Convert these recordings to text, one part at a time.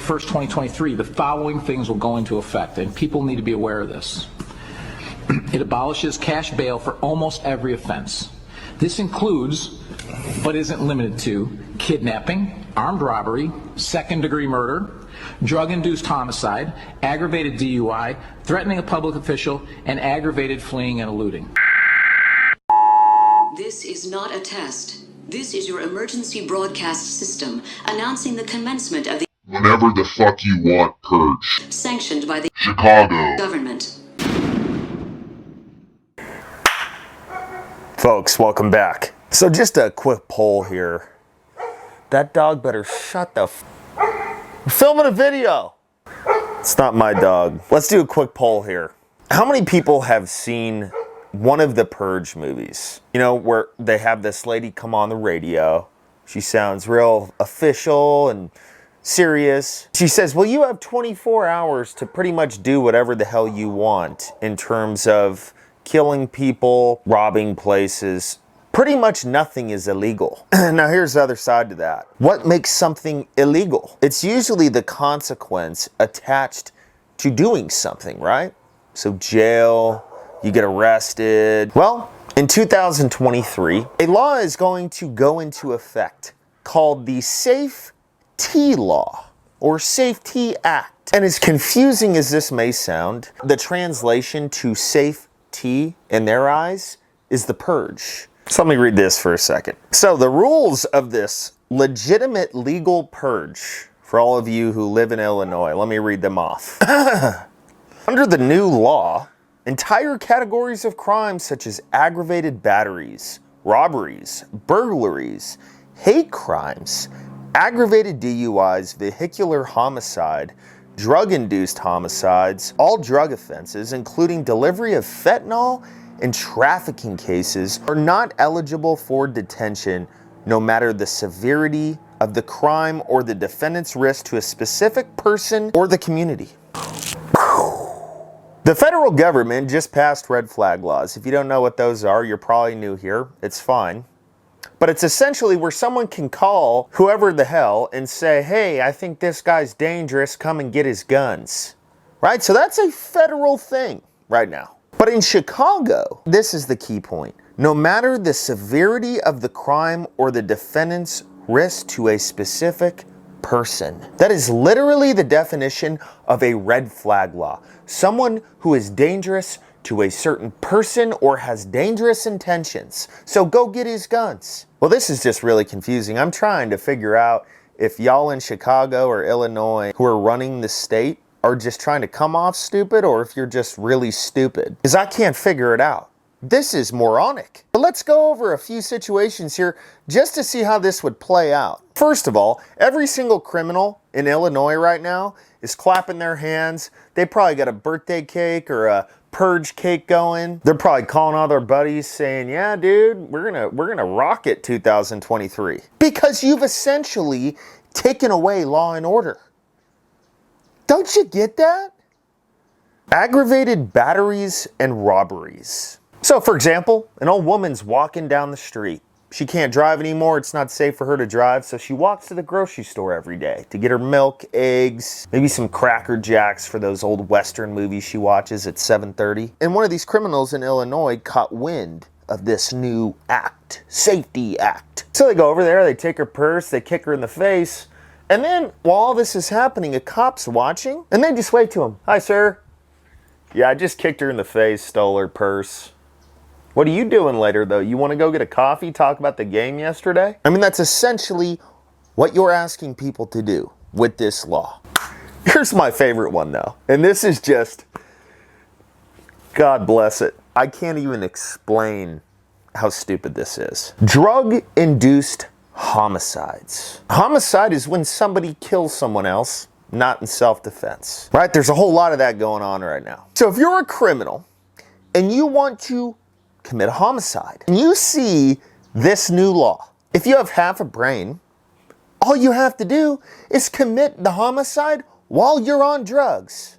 1st, 2023, the following things will go into effect, and people need to be aware of this. It abolishes cash bail for almost every offense. This includes, but isn't limited to, kidnapping, armed robbery, second-degree murder, drug-induced homicide, aggravated DUI, threatening a public official, and aggravated fleeing and eluding. This is not a test. This is your emergency broadcast system announcing the commencement of the Whenever the fuck you want Purge. Sanctioned by the Chicago government. Folks, welcome back. So just a quick poll here. That dog better shut the We're filming a video. It's not my dog. Let's do a quick poll here. How many people have seen one of the Purge movies? You know, where they have this lady come on the radio. She sounds real official and serious. She says, well, you have 24 hours to pretty much do whatever the hell you want in terms of killing people, robbing places. Pretty much nothing is illegal. Now here's the other side to that. What makes something illegal? It's usually the consequence attached to doing something, right? So jail, you get arrested. Well, in 2023, a law is going to go into effect called the Safety Law or Safety Act. And as confusing as this may sound, the translation to safety in their eyes is the purge. So let me read this for a second. So the rules of this legitimate legal purge, for all of you who live in Illinois, let me read them off. Under the new law, entire categories of crimes such as aggravated batteries, robberies, burglaries, hate crimes, aggravated DUIs, vehicular homicide, drug-induced homicides, all drug offenses, including delivery of fentanyl and trafficking cases, are not eligible for detention no matter the severity of the crime or the defendant's risk to a specific person or the community. The federal government just passed red flag laws. If you don't know what those are, you're probably new here. It's fine. But it's essentially where someone can call whoever the hell and say, hey, I think this guy's dangerous, come and get his guns. Right? So that's a federal thing right now. But in Chicago, this is the key point. No matter the severity of the crime or the defendant's risk to a specific person. That is literally the definition of a red flag law. Someone who is dangerous to a certain person or has dangerous intentions. So go get his guns. Well, this is just really confusing. I'm trying to figure out if y'all in Chicago or Illinois who are running the state are just trying to come off stupid or if you're just really stupid. Because I can't figure it out. This is moronic. But let's go over a few situations here just to see how this would play out. First of all, every single criminal in Illinois right now is clapping their hands. They probably got a birthday cake or a Purge cake going. They're probably calling all their buddies saying, yeah, dude, we're gonna rock it 2023. Because you've essentially taken away law and order. Don't you get that? Aggravated batteries and robberies. So for example, an old woman's walking down the street. She can't drive anymore. It's not safe for her to drive. So she walks to the grocery store every day to get her milk, eggs, maybe some Cracker Jacks for those old Western movies she watches at 7:30. And one of these criminals in Illinois caught wind of this new act, Safety Act. So they go over there, they take her purse, they kick her in the face. And then while all this is happening, a cop's watching and they just wave to him. Hi, sir. Yeah, I just kicked her in the face, stole her purse. What are you doing later, though? You want to go get a coffee, talk about the game yesterday? I mean, that's essentially what you're asking people to do with this law. Here's my favorite one, though. And this is just, God bless it. I can't even explain how stupid this is. Drug-induced homicides. Homicide is when somebody kills someone else, not in self-defense. Right? There's a whole lot of that going on right now. So if you're a criminal and you want to commit a homicide, and you see this new law, if you have half a brain, all you have to do is commit the homicide while you're on drugs.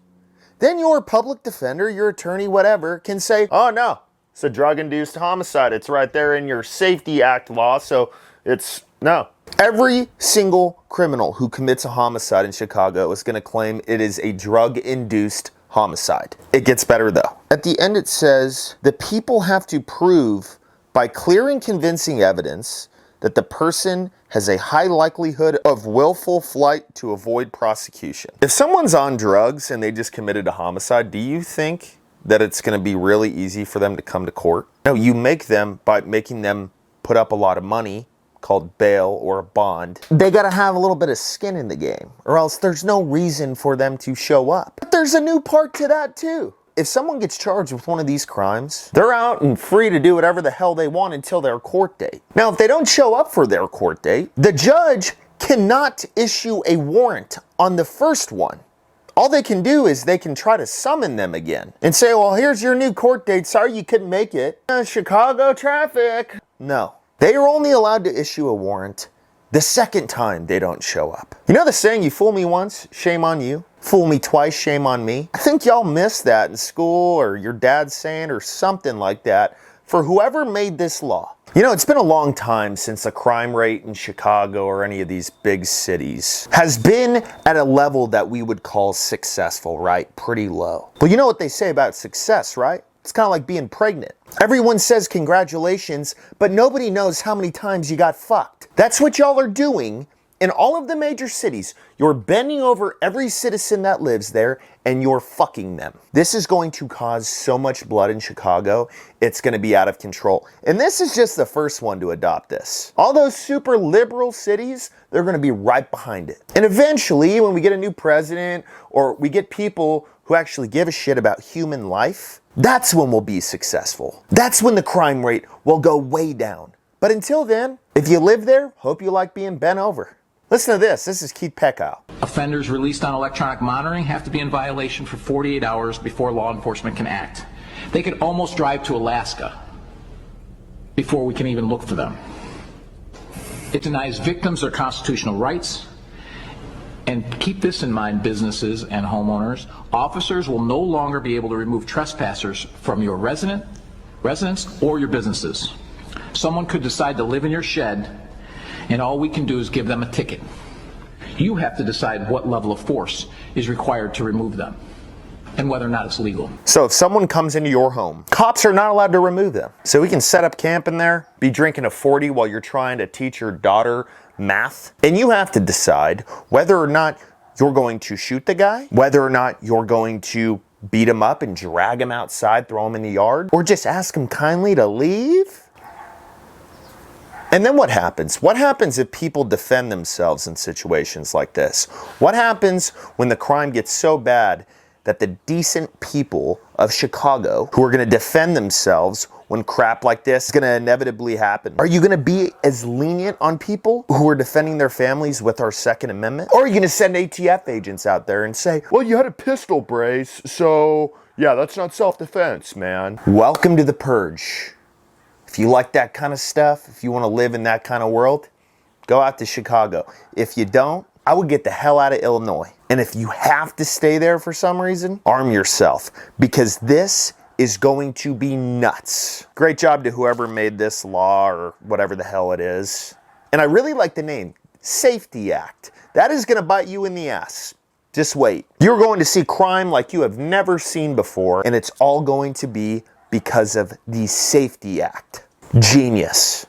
Then your public defender, your attorney, whatever, can say, oh no, it's a drug-induced homicide. It's right there in your Safety Act law, so it's, no, Every single criminal who commits a homicide in Chicago is going to claim it is a drug-induced homicide. It gets better though. At the end it says, the people have to prove by clear and convincing evidence that the person has a high likelihood of willful flight to avoid prosecution. If someone's on drugs and they just committed a homicide, do you think that it's going to be really easy for them to come to court? No, you make them by making them put up a lot of money called bail or a bond. They got to have a little bit of skin in the game, or else there's no reason for them to show up. But there's a new part to that too. If someone gets charged with one of these crimes, they're out and free to do whatever the hell they want until their court date. Now, if they don't show up for their court date, the judge cannot issue a warrant on the first one. All they can do is they can try to summon them again and say, well, here's your new court date. Sorry you couldn't make it. Chicago traffic. No. They are only allowed to issue a warrant the second time they don't show up. You know the saying, you fool me once, shame on you. Fool me twice, shame on me. I think y'all missed that in school, or your dad's saying, or something like that, for whoever made this law. You know, it's been a long time since the crime rate in Chicago or any of these big cities has been at a level that we would call successful, right? Pretty low. Well, you know what they say about success, right? It's kind of like being pregnant. Everyone says congratulations, but nobody knows how many times you got fucked. That's what y'all are doing in all of the major cities. You're bending over every citizen that lives there and you're fucking them. This is going to cause so much blood in Chicago, it's going to be out of control. And this is just the first one to adopt this. All those super liberal cities, they're going to be right behind it. And eventually, when we get a new president or we get people who actually give a shit about human life, that's when we'll be successful. That's when the crime rate will go way down. But until then, if you live there, hope you like being bent over. Listen to this. This is Keith Peckow. Offenders released on electronic monitoring have to be in violation for 48 hours before law enforcement can act. They could almost drive to Alaska before we can even look for them. It denies victims their constitutional rights. And keep this in mind, businesses and homeowners. Officers will no longer be able to remove trespassers from your residence or your businesses. Someone could decide to live in your shed, and all we can do is give them a ticket. You have to decide what level of force is required to remove them and whether or not it's legal. So if someone comes into your home, cops are not allowed to remove them. So we can set up camp in there, be drinking a 40 while you're trying to teach your daughter math, and you have to decide whether or not you're going to shoot the guy, whether or not you're going to beat him up and drag him outside, throw him in the yard, or just ask him kindly to leave. And then what happens? What happens if people defend themselves in situations like this? What happens when the crime gets so bad that the decent people of Chicago who are going to defend themselves when crap like this is going to inevitably happen? Are you going to be as lenient on people who are defending their families with our Second Amendment? Or are you going to send ATF agents out there and say, well, you had a pistol brace, so yeah, that's not self-defense, man. Welcome to the Purge. If you like that kind of stuff, if you want to live in that kind of world, go out to Chicago. If you don't, I would get the hell out of Illinois. And if you have to stay there for some reason, arm yourself, because this is going to be nuts. Great job to whoever made this law or whatever the hell it is. And I really like the name, Safety Act. That is going to bite you in the ass. Just wait. You're going to see crime like you have never seen before, and it's all going to be because of the Safety Act. Genius.